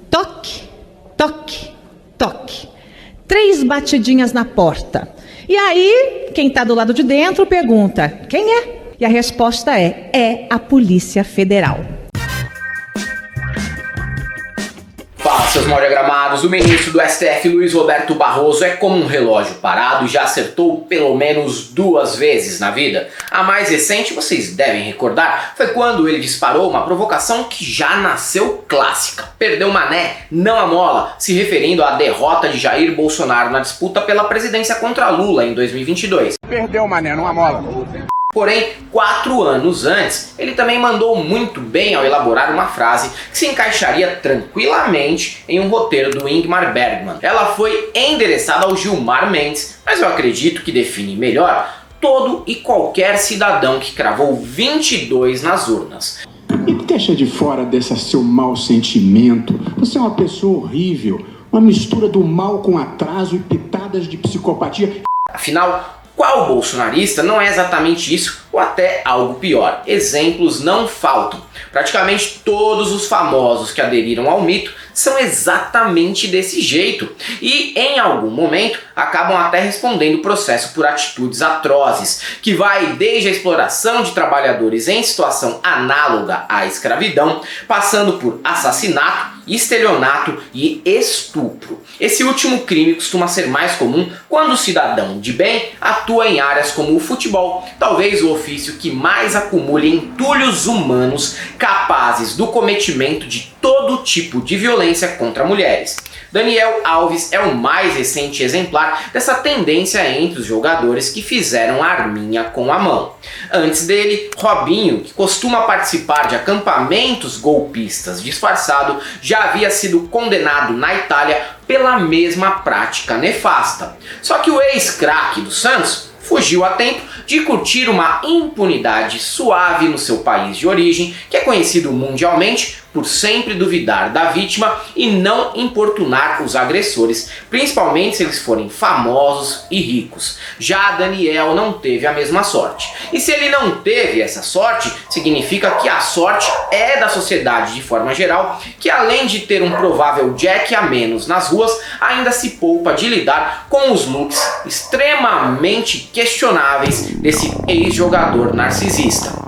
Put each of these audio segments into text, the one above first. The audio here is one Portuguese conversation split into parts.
Toque, toque, toque. 3 batidinhas na porta. E aí, quem está do lado de dentro pergunta: quem é? E a resposta é a Polícia Federal. Fala, seus mal diagramados. O ministro do STF, Luiz Roberto Barroso, é como um relógio parado e já acertou pelo menos 2 vezes na vida. A mais recente, vocês devem recordar, foi quando ele disparou uma provocação que já nasceu clássica. Perdeu Mané, não amola, se referindo à derrota de Jair Bolsonaro na disputa pela presidência contra Lula em 2022. Perdeu Mané, não amola. Porém, 4 anos antes, ele também mandou muito bem ao elaborar uma frase que se encaixaria tranquilamente em um roteiro do Ingmar Bergman. Ela foi endereçada ao Gilmar Mendes, mas eu acredito que define melhor todo e qualquer cidadão que cravou 22 nas urnas. Me deixa de fora desse seu mau sentimento. Você é uma pessoa horrível, uma mistura do mal com atraso e pitadas de psicopatia. Afinal, qual bolsonarista não é exatamente isso, ou até algo pior? Exemplos não faltam. Praticamente todos os famosos que aderiram ao mito são exatamente desse jeito e, em algum momento, acabam até respondendo processo por atitudes atrozes, que vai desde a exploração de trabalhadores em situação análoga à escravidão, passando por assassinato, estelionato e estupro. Esse último crime costuma ser mais comum quando o cidadão de bem atua em áreas como o futebol, talvez o ofício que mais acumule entulhos humanos capazes do cometimento de todo tipo de violência contra mulheres. Daniel Alves é o mais recente exemplar dessa tendência entre os jogadores que fizeram a arminha com a mão. Antes dele, Robinho, que costuma participar de acampamentos golpistas disfarçado, já havia sido condenado na Itália pela mesma prática nefasta. Só que o ex-craque do Santos fugiu a tempo de curtir uma impunidade suave no seu país de origem, que é conhecido mundialmente por sempre duvidar da vítima e não importunar os agressores, principalmente se eles forem famosos e ricos. Já Daniel não teve a mesma sorte. E se ele não teve essa sorte, significa que a sorte é da sociedade de forma geral, que além de ter um provável Jack a menos nas ruas, ainda se poupa de lidar com os looks extremamente questionáveis desse ex-jogador narcisista.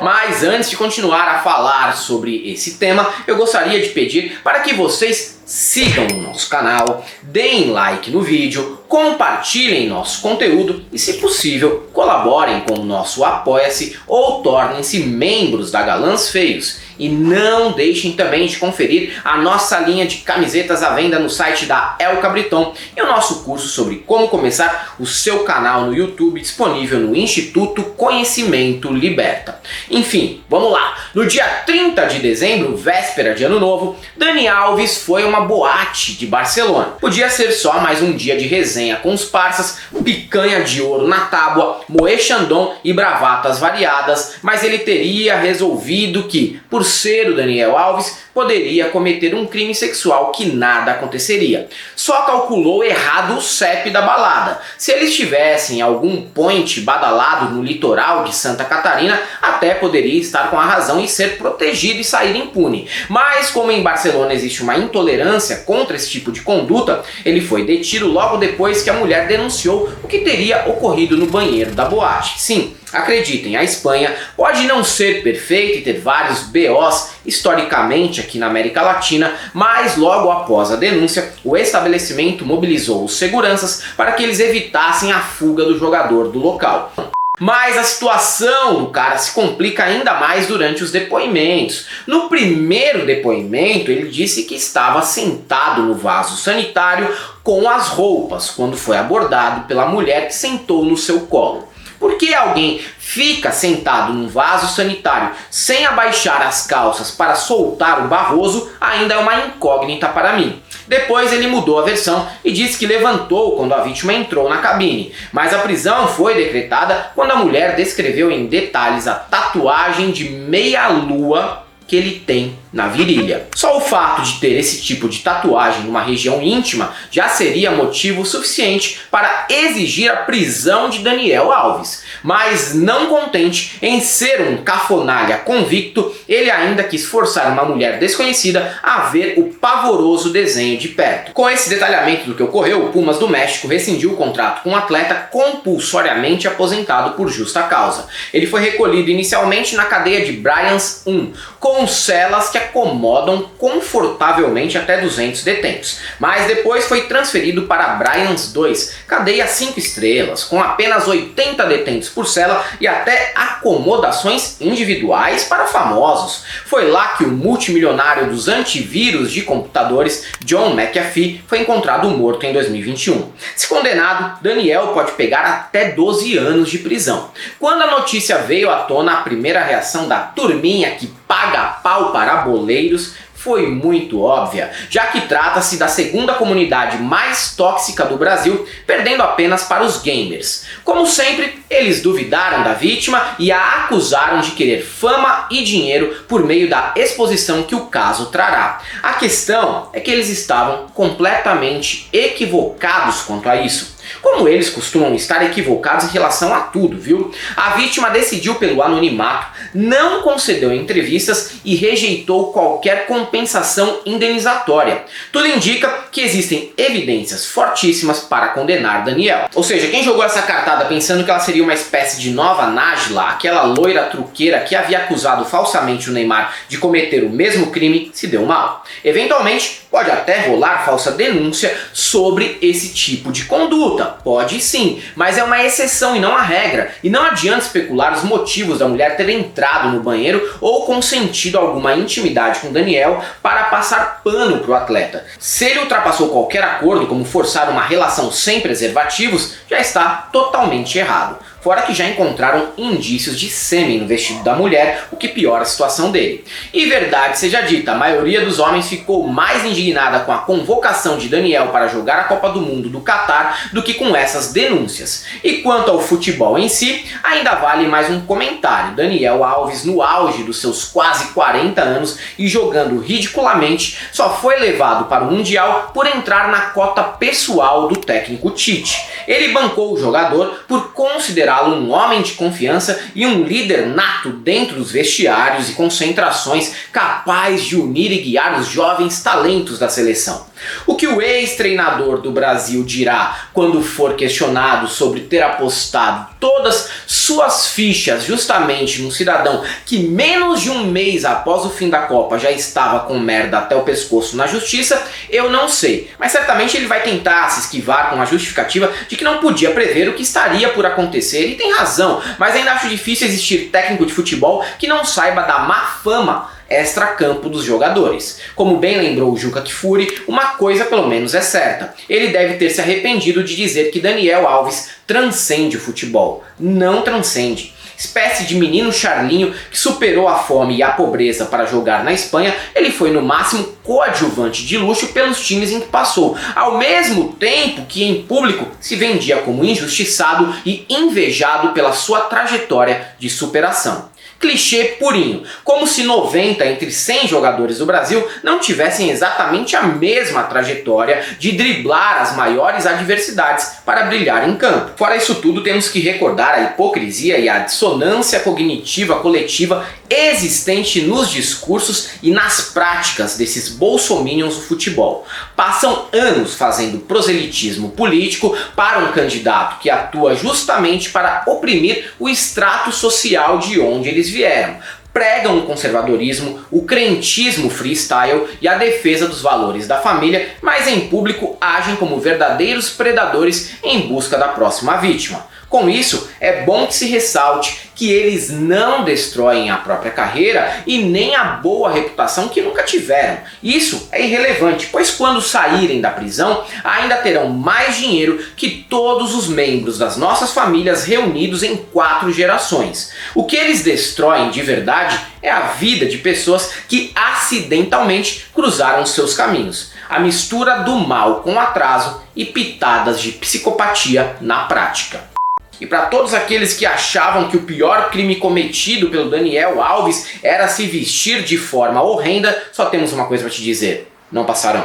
Mas antes de continuar a falar sobre esse tema, eu gostaria de pedir para que vocês sigam o nosso canal, deem like no vídeo, compartilhem nosso conteúdo e, se possível, colaborem com o nosso Apoia-se ou tornem-se membros da Galãs Feios. E não deixem também de conferir a nossa linha de camisetas à venda no site da El Cabriton e o nosso curso sobre como começar o seu canal no YouTube, disponível no Instituto Conhecimento Liberta. Enfim, vamos lá! No dia 30 de dezembro, véspera de Ano Novo, Dani Alves foi a uma boate de Barcelona. Podia ser só mais um dia de resenha com os parças, picanha de ouro na tábua, moe chandon e bravatas variadas, mas ele teria resolvido que, por ser o Daniel Alves, poderia cometer um crime sexual que nada aconteceria. Só calculou errado o CEP da balada. Se eles tivessem algum point badalado no litoral de Santa Catarina, até poderia estar com a razão e ser protegido e sair impune. Mas como em Barcelona existe uma intolerância contra esse tipo de conduta, ele foi detido logo depois que a mulher denunciou o que teria ocorrido no banheiro da boate. Sim, acreditem, a Espanha pode não ser perfeita e ter vários BOs historicamente aqui na América Latina, mas logo após a denúncia, o estabelecimento mobilizou os seguranças para que eles evitassem a fuga do jogador do local. Mas a situação do cara se complica ainda mais durante os depoimentos. No primeiro depoimento, ele disse que estava sentado no vaso sanitário com as roupas quando foi abordado pela mulher que sentou no seu colo. Por que alguém fica sentado num vaso sanitário sem abaixar as calças para soltar o Barroso ainda é uma incógnita para mim. Depois ele mudou a versão e disse que levantou quando a vítima entrou na cabine, mas a prisão foi decretada quando a mulher descreveu em detalhes a tatuagem de meia-lua que ele tem na virilha. Só o fato de ter esse tipo de tatuagem numa região íntima já seria motivo suficiente para exigir a prisão de Daniel Alves. Mas não contente em ser um cafonalha convicto, ele ainda quis forçar uma mulher desconhecida a ver o pavoroso desenho de perto. Com esse detalhamento do que ocorreu, o Pumas do México rescindiu o contrato com o atleta compulsoriamente aposentado por justa causa. Ele foi recolhido inicialmente na cadeia de Bryan's 1, com celas que acomodam confortavelmente até 200 detentos, mas depois foi transferido para Bryan's 2, cadeia 5 estrelas, com apenas 80 detentos por cela e até acomodações individuais para famosos. Foi lá que o multimilionário dos antivírus de computadores, John McAfee, foi encontrado morto em 2021. Se condenado, Daniel pode pegar até 12 anos de prisão. Quando a notícia veio à tona, a primeira reação da turminha que paga pau para boleiros foi muito óbvia, já que trata-se da segunda comunidade mais tóxica do Brasil, perdendo apenas para os gamers. Como sempre, eles duvidaram da vítima e a acusaram de querer fama e dinheiro por meio da exposição que o caso trará. A questão é que eles estavam completamente equivocados quanto a isso. Como eles costumam estar equivocados em relação a tudo, viu? A vítima decidiu pelo anonimato, não concedeu entrevistas e rejeitou qualquer compensação indenizatória. Tudo indica que existem evidências fortíssimas para condenar Daniel. Ou seja, quem jogou essa cartada pensando que ela seria uma espécie de nova Nájila, aquela loira truqueira que havia acusado falsamente o Neymar de cometer o mesmo crime, se deu mal. Eventualmente, pode até rolar falsa denúncia sobre esse tipo de conduta. Pode sim, mas é uma exceção e não a regra. E não adianta especular os motivos da mulher ter entrado no banheiro ou consentido alguma intimidade com Daniel para passar pano para o atleta. Se ele ultrapassou qualquer acordo, como forçar uma relação sem preservativos, já está totalmente errado. Fora que já encontraram indícios de sêmen no vestido da mulher, o que piora a situação dele. E verdade seja dita, a maioria dos homens ficou mais indignada com a convocação de Daniel para jogar a Copa do Mundo do Catar do que com essas denúncias. E quanto ao futebol em si, ainda vale mais um comentário. Daniel Alves, no auge dos seus quase 40 anos e jogando ridiculamente, só foi levado para o Mundial por entrar na cota pessoal do técnico Tite. Ele bancou o jogador por considerá-lo um homem de confiança e um líder nato dentro dos vestiários e concentrações, capaz de unir e guiar os jovens talentos da seleção. O que o ex-treinador do Brasil dirá quando for questionado sobre ter apostado todas suas fichas justamente num cidadão que menos de um mês após o fim da Copa já estava com merda até o pescoço na justiça, eu não sei. Mas certamente ele vai tentar se esquivar com a justificativa de que não podia prever o que estaria por acontecer, e tem razão, mas ainda acho difícil existir técnico de futebol que não saiba da má fama extra-campo dos jogadores. Como bem lembrou o Juca Kfouri, uma coisa pelo menos é certa: ele deve ter se arrependido de dizer que Daniel Alves transcende o futebol. Não transcende. Espécie de menino Charlinho que superou a fome e a pobreza para jogar na Espanha, ele foi no máximo coadjuvante de luxo pelos times em que passou, ao mesmo tempo que em público se vendia como injustiçado e invejado pela sua trajetória de superação. Clichê purinho, como se 90 entre 100 jogadores do Brasil não tivessem exatamente a mesma trajetória de driblar as maiores adversidades para brilhar em campo. Fora isso tudo, temos que recordar a hipocrisia e a dissonância cognitiva coletiva existente nos discursos e nas práticas desses bolsominions do futebol. Passam anos fazendo proselitismo político para um candidato que atua justamente para oprimir o extrato social de onde eles vieram. Pregam o conservadorismo, o crentismo freestyle e a defesa dos valores da família, mas em público agem como verdadeiros predadores em busca da próxima vítima. Com isso, é bom que se ressalte que eles não destroem a própria carreira e nem a boa reputação que nunca tiveram. Isso é irrelevante, pois quando saírem da prisão, ainda terão mais dinheiro que todos os membros das nossas famílias reunidos em 4 gerações. O que eles destroem de verdade é a vida de pessoas que acidentalmente cruzaram seus caminhos. A mistura do mal com atraso e pitadas de psicopatia na prática. E para todos aqueles que achavam que o pior crime cometido pelo Daniel Alves era se vestir de forma horrenda, só temos uma coisa para te dizer: não passarão.